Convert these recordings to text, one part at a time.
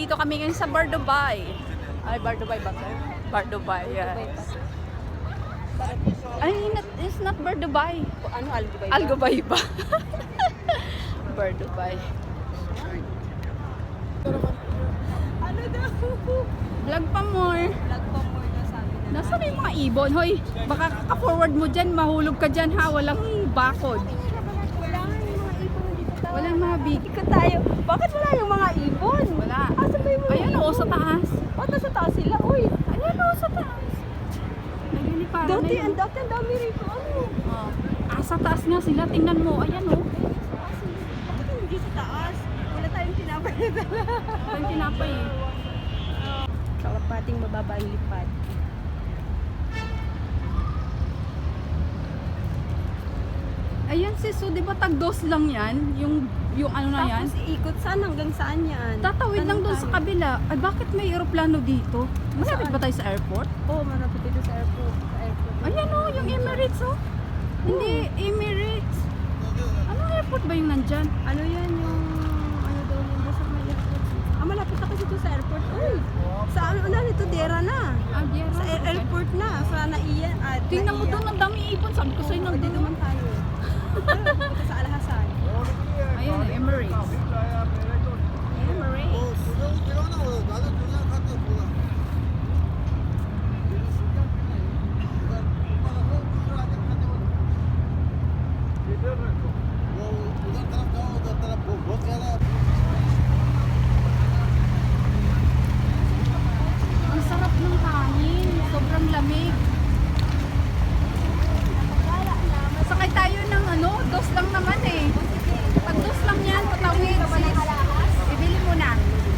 nandito kami ngayon sa Bar Dubai. Ay, Bar Dubai ba? Bar Dubai, yes. Ay, it's not Bar Dubai. Ano, Al Dubai? Al Dubai ba? Bar Dubai. Ano daw? Vlog pa more. Vlog pa more daw sabi na. Nasaan yung mga ibon? Hoy, baka ka-forward mo dyan, mahulog ka dyan ha. Walang bakod. Wala nga yung mga ibon dito tayo. Walang mga big. Ikot tayo. Bakit wala yung mga ibon? Wala. Asan ba yung mga Ayan o, sa taas. Ba't nasa taas sila? Uy! Ayan o, sa taas. Nagliliparan Dati, na yun. ang dami rito. Ano? Oh. Sa taas nga sila. Tingnan mo. Ayan o. Bakit hindi sa taas? Wala tayong tinapay na dala. Ang tinapay eh. Kalapating mababa ang lipad. Ayan sis, so di ba tagdos lang yan? Yung ano na yan? Tapos ikot saan hanggang saan yan? Tatawid lang doon sa kabila. Ay, bakit may eroplano dito? Malapit Saan? ba tayo sa airport? Oo, malapit dito sa airport. Ayan o, yung Emirates o. Hindi, Emirates. Anong airport ba yung nandyan? Ano yan yung ano daw yung basta may airport. Malapit na kasi dito sa airport. Uy! Sa ano na nito, Dera na. Diera. Sa airport na. Sa Naiyan. Tingnan mo doon, ang dami ipon. Sabi ko sa'yo Pwede nandun. naman tayo. Punta sa Alhasan. Ayan, Emirates. Emirates. Ang sarap ng hangin. Sobrang lamig. Sakay tayo ng ano, dos lang naman eh. Pag dos lang yan, patawid. Bibili muna.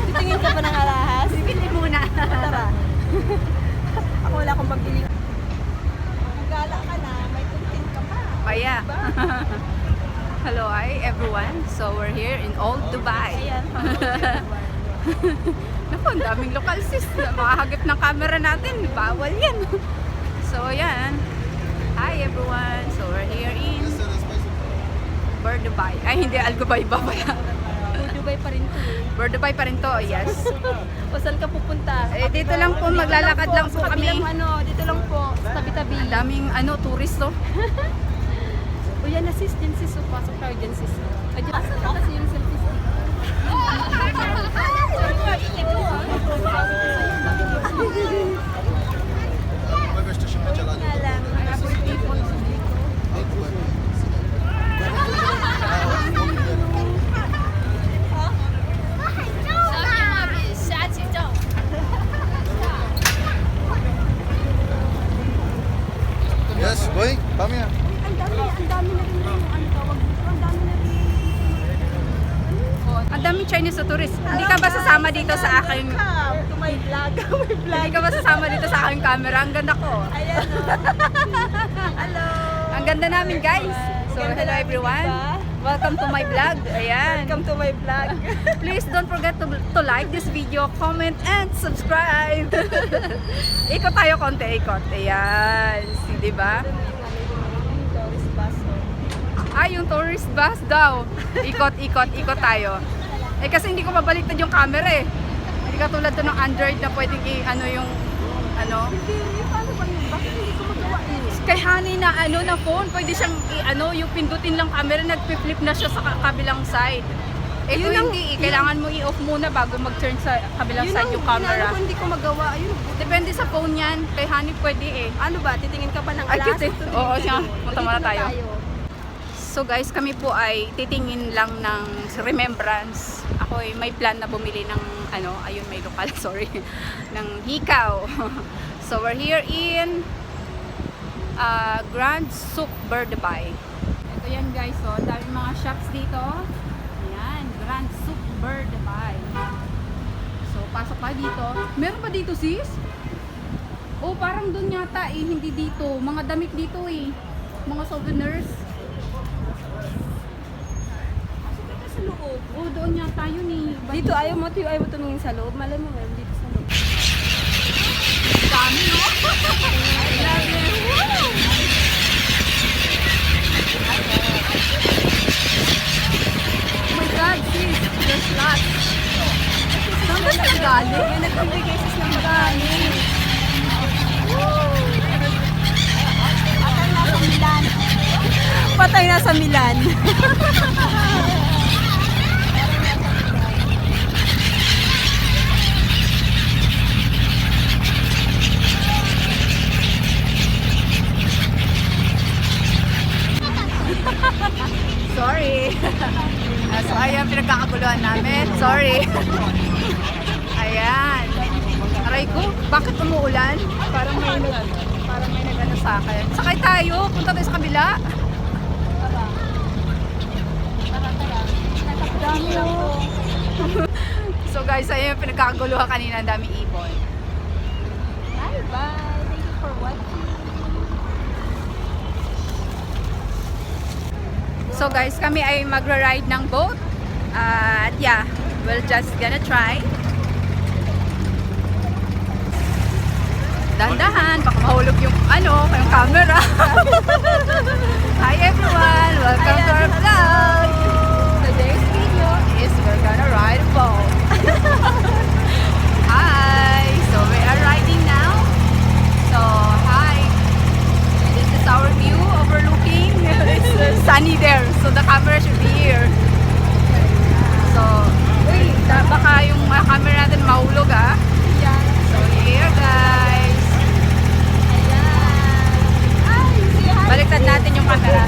Titingin ka pa ng alahas? Bibili muna. Tara. Ako wala akong magbili. Gala ka na, may content ka pa. Paya. Hello, hi everyone. So we're here in Old Dubai. Ayan. Naku, ang daming local sis. Makahagip ng camera natin. Bawal yan. So yan. Hi everyone. So we're here in Bar Dubai. Ay, hindi. Al Dubai ba pala? Dubai pa rin to eh. Bar Dubai pa rin to. Yes. O saan ka pupunta? Eh, dito lang po. Maglalakad lang po sa kami. kabilang ano, dito lang po. Sa tabi-tabi. Ang daming tourist to. O yan na sis, dyan sis. So, pasok tayo dyan sis. Ayun, asan na kasi yung selfie stick? Nga lang. Yes, boy, come here. Ang dami na rin yung ano tawag dito. Ang dami na rin. Ang daming Chinese na tourist. Hindi ka ba sasama dito sa akin? Welcome to my vlog. My vlog. Hindi ka ba sasama dito sa aking camera? Ang ganda ko. Ayan o. Hello. Ang ganda namin guys. So Ganda hello namin, everyone. diba? Welcome to my vlog. Ayan. Welcome to my vlog. Please don't forget to like this video, comment, and subscribe. Ikot tayo konti, ikot. Ayan. Di ba? Yung tourist bus. Yung tourist bus daw. Ikot, ikot, ikot tayo. Eh kasi hindi ko mabaliktad yung camera eh. Hindi katulad to ng Android na pwedeng ano yung ano. Hindi, paano ba yun? Bakit hindi ko magawa eh? Kay honey na na phone, pwede siyang yung pindutin lang camera, nagpi-flip na siya sa kabilang side. Eh Yun kung ang- hindi, kailangan mo i-off muna bago mag-turn sa kabilang Yun side ang yung camera. inaano ko, hindi ko magawa. Ayun. Depende sa phone yan. Kay honey pwede eh. Ano ba? Titingin ka pa ng Ay, alas? cute eh. Oo, siya. Punta muna tayo. Tayo. So guys, kami po ay titingin lang ng remembrance. Ako ay may plan na bumili ng ayun may lokal, sorry, ng hikaw. So we're here in Grand Souk Bar Dubai. Ito yan guys, so daming mga shops dito. Ayan, Grand Souk Bar Dubai. So pasok pa dito. Meron ba dito sis? Oh, parang doon yata eh, hindi dito. Mga damit dito eh. Mga souvenirs. Sa loob. Oh, doon yata yun eh. Dito ayaw mo tumingin sa loob. Malay mo meron dito sa loob. Dami, no? Oh my God, sis. There's lots. Saan ba sila nasa Milan. Sorry. So, ayan, pinagkakaguluhan namin. Sorry. Ayan. Aray ko, bakit umuulan? Parang may nag-ano sa akin. Sakay tayo, punta tayo sa kabila. So guys, ayan, pinagkakaguluhan kanina, ang daming ibon. Bye-bye. Thank you for watching. So guys, kami ay magra-ride ng boat. At yeah, we're just gonna try. Dahan-dahan, baka mahulog yung yung camera. Hi everyone! Welcome to our vlog! Today's video is we're gonna ride a boat. Hi! So we are riding now. So, hi! This is our view overlooking. It's sunny there, so the camera should be here. So, baka yung camera natin mahulog ah. Yan. So, here guys. Ayan. Ay, say hi. Baliktad natin yung camera.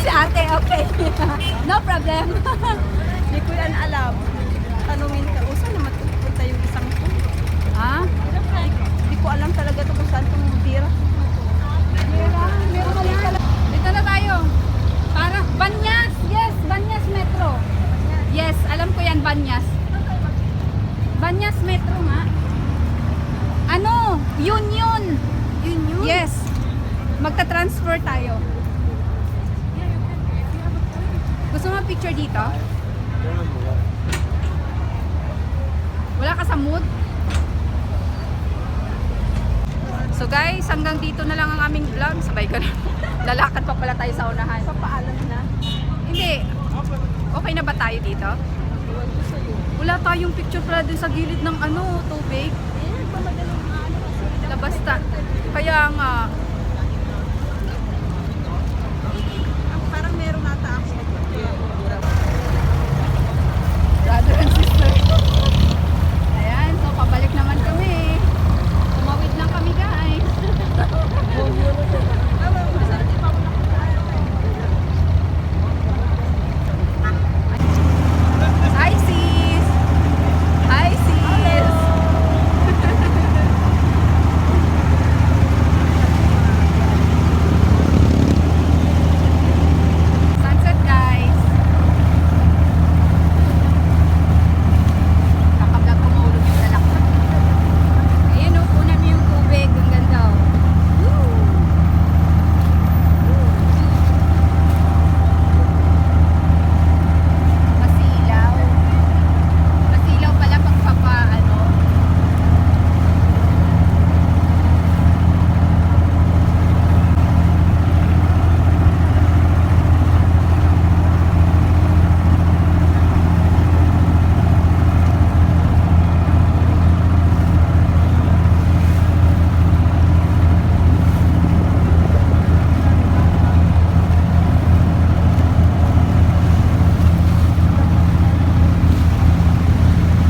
si ate, okay. No problem. Hindi ko yan alam. Tanungin ka, saan naman pupunta yung isang to? Ha? Hindi ko alam talaga to kung saan itong bira. Meron mali pala. Dito na tayo. Para, Banyas! Yes, Banyas Metro. Yes, alam ko yan, Banyas. Banyas Metro nga. Ano? Union. Union? Yes. Magta-transfer tayo. Gusto mo picture dito? Wala ka sa mood? So guys, hanggang dito na lang ang aming vlog. Sabay ka na. Lalakad pa pala tayo sa unahan. Papaalam na. Hindi. Okay na ba tayo dito? Iwan ko sa'yo. Wala tayong picture pala dun sa gilid ng tubig. Nagpamadalang kasi. Labasta. Kaya nga. Parang meron nata ako. Brother and sister. Ayan, so pabalik naman kami. Tumawid lang kami guys. Hi sis! Hi sis! Sunset guys. Kapag kumulog yung lalakad. Ayan o, punan mo yung tubig. Ang ganda o. Masilaw. Masilaw pala pagpapa.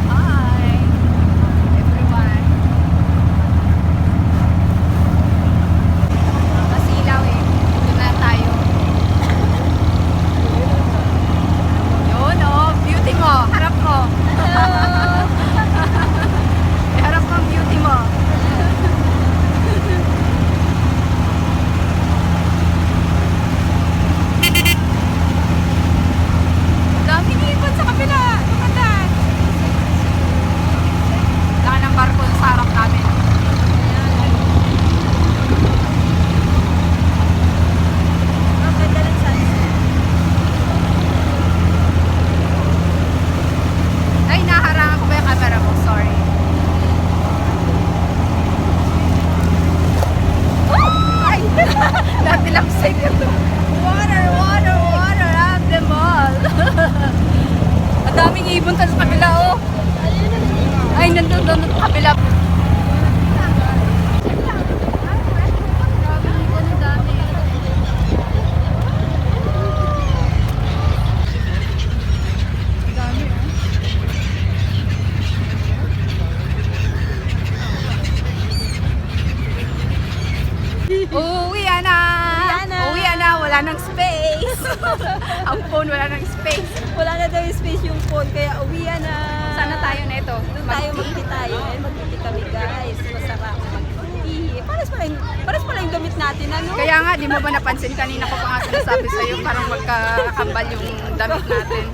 Hi, everyone. Masilaw eh. Doon na tayo. Yun oh, beauty mo. Harap ko. Harap ko ang beauty mo. Daming ibon sa kabila. Maganda. Wala ng barko sa harap namin. Ang ganda ng sunset. Ay, naharangan ko ba yung camera mo? Sorry. Ay! Dati lang safe ito. Water, water, water at the mall. Ang daming ibon sa kabila, oh. Ay, nandun doon sa kabila. Grabe, ibon, ang dami. Ang dami, oh. Uuwi na! Uuwi na! Wala nang space! Ang phone wala nang space. Wala na daw yung space yung phone, kaya uwian na. Sana tayo na ito. Doon tayo magti tayo. Magti kami guys. Masarap magti. Pares pala yung gamit natin, ano? Kaya nga, di mo ba napansin kanina ko pa nga sinasabi sa'yo, parang magkakambal yung damit natin.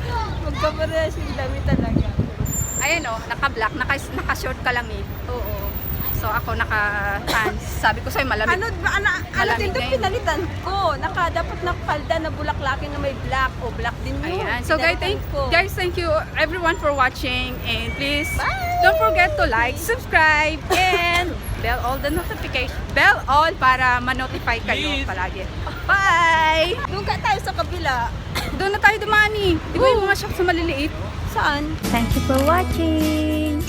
Magkapares yung damit talaga. Ayan o, naka-black, naka-short ka lang eh. Oo. So ako naka-pants. Sabi ko sa'yo, malamig. Ano Malamig din na yun. pinalitan ko? Dapat nakapalda na bulaklakin na may black. O, black din yun. Ayan. So Pinalitan ko. guys, thank you everyone for watching, and please don't forget to like, subscribe, and bell all para ma-notify kayo palagi. Bye! Doon ka tayo sa kabila. Doon na tayo dumani. Di ba yung mga shops na maliliit? Saan? Thank you for watching.